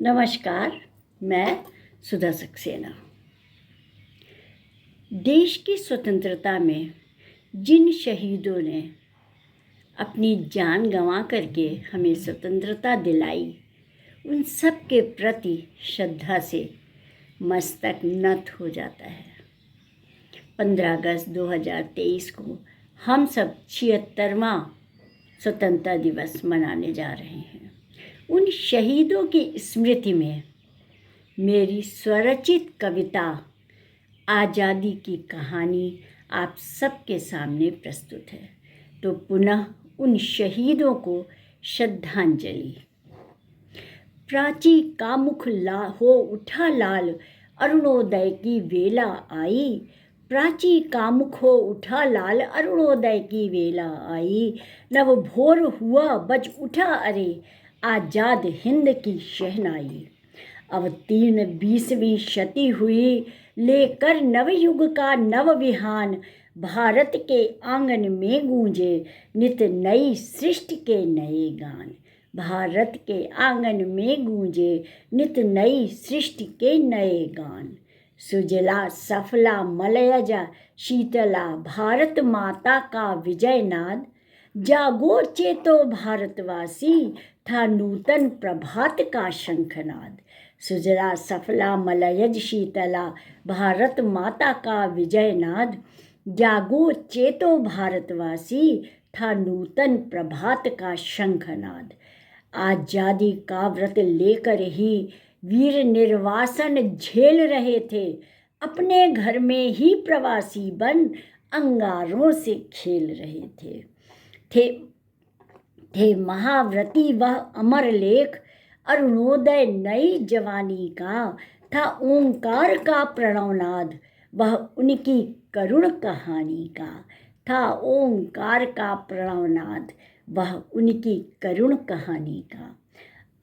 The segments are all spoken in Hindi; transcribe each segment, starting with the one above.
नमस्कार, मैं सुधा सक्सेना। देश की स्वतंत्रता में जिन शहीदों ने अपनी जान गंवा करके हमें स्वतंत्रता दिलाई, उन सब के प्रति श्रद्धा से मस्तक नत हो जाता है। 15 अगस्त 2023 को हम सब 76वां स्वतंत्रता दिवस मनाने जा रहे हैं। उन शहीदों की स्मृति में मेरी स्वरचित कविता आज़ादी की कहानी आप सबके सामने प्रस्तुत है। तो पुनः उन शहीदों को श्रद्धांजलि। प्राची का मुख हो उठा लाल, अरुणोदय की वेला आई। प्राची का मुख हो उठा लाल, अरुणोदय की वेला आई। नव भोर हुआ बज उठा अरे, आजाद हिंद की शहनाई। अवतीर्ण 20वीं शती हुई, लेकर नवयुग का नव विहान। भारत के आंगन में गूंजे नित नई सृष्टि के नए गान। भारत के आंगन में गूंजे नित नई सृष्टि के नए गान। सुजला सफला मलयजा शीतला, भारत माता का विजय नाद। जागो चेतो भारतवासी, था नूतन प्रभात का शंखनाद। सुजला सफला मलयज शीतला, भारत माता का विजय नाद। जागो चेतो भारतवासी, था नूतन प्रभात का शंखनाद। आजादी का व्रत लेकर ही वीर निर्वासन झेल रहे थे। अपने घर में ही प्रवासी बन अंगारों से खेल रहे थे महाव्रती वह अमर लेख। अरुणोदय नई जवानी का, था ओंकार का प्रणवनाद। वह उनकी करुण कहानी का, था ओंकार का प्रणवनाद। वह उनकी करुण कहानी का।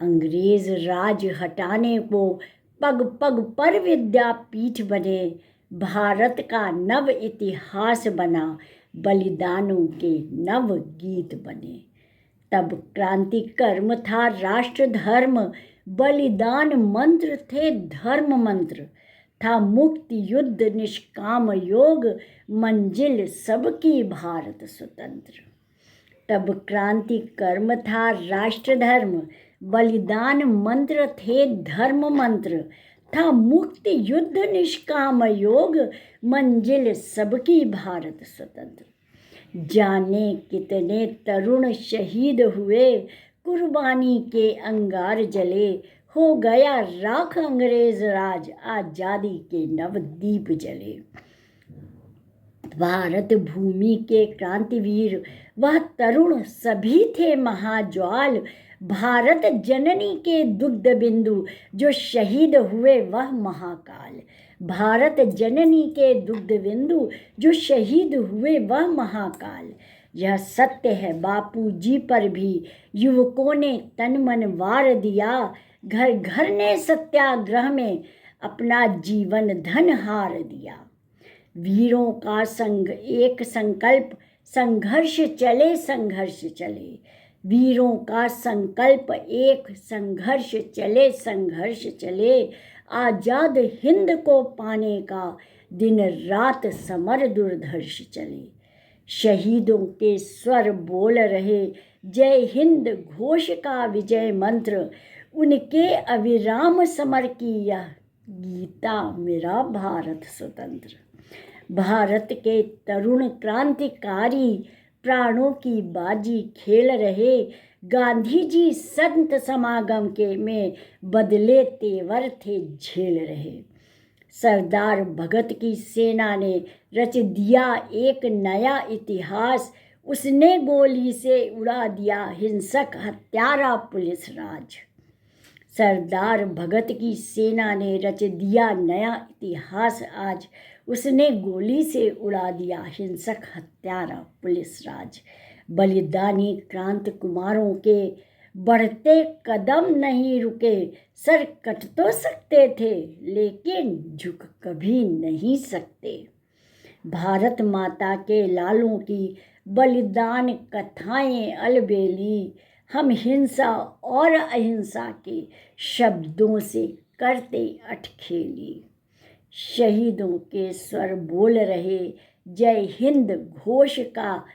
अंग्रेज राज हटाने को पग पग पर विद्यापीठ बने। भारत का नव इतिहास बना, बलिदानों के नव गीत बने। तब क्रांति कर्म था राष्ट्र धर्म, बलिदान मंत्र थे धर्म मंत्र। था मुक्ति युद्ध निष्काम योग, मंजिल सबकी भारत स्वतंत्र। तब क्रांति कर्म था राष्ट्र धर्म, बलिदान मंत्र थे धर्म मंत्र। था मुक्ति युद्ध निष्काम योग, मंजिल सबकी भारत स्वतंत्र। जाने कितने तरुण शहीद हुए, कुर्बानी के अंगार जले। हो गया राख अंग्रेज राज, आजादी के नवदीप जले। भारत भूमि के क्रांतिवीर वह तरुण सभी थे महाज्वाल। भारत जननी के दुग्ध बिंदु जो शहीद हुए वह महाकाल। भारत जननी के दुग्ध बिंदु जो शहीद हुए वह महाकाल। यह सत्य है बापू जी पर भी युवकों ने तन मन वार दिया। घर घर ने सत्याग्रह में अपना जीवन धन हार दिया। वीरों का संग एक संकल्प, संघर्ष चले संघर्ष चले। वीरों का संकल्प एक, संघर्ष चले संघर्ष चले। आजाद हिंद को पाने का दिन रात समर दुर्धर्ष चले। शहीदों के स्वर बोल रहे जय हिंद घोष का विजय मंत्र। उनके अविराम समर की यह गीता मेरा भारत स्वतंत्र। भारत के तरुण क्रांतिकारी प्राणों की बाजी खेल रहे। गांधी जी संत समागम के में बदले तेवर थे झेल रहे। सरदार भगत की सेना ने रच दिया एक नया इतिहास। उसने गोली से उड़ा दिया हिंसक हत्यारा पुलिस राज। सरदार भगत की सेना ने रच दिया नया इतिहास आज। उसने गोली से उड़ा दिया हिंसक हत्यारा पुलिस राज। बलिदानी क्रांति कुमारों के बढ़ते कदम नहीं रुके। सर कट तो सकते थे लेकिन झुक कभी नहीं सकते। भारत माता के लालों की बलिदान कथाएं अलबेली। हम हिंसा और अहिंसा के शब्दों से करते अटखेली। शहीदों के स्वर बोल रहे जय हिंद घोष का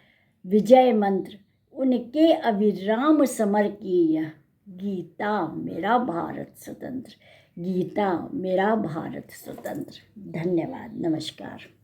विजय मंत्र, उनके अविराम समर की यह गीता मेरा भारत स्वतंत्र, गीता मेरा भारत स्वतंत्र। धन्यवाद, नमस्कार।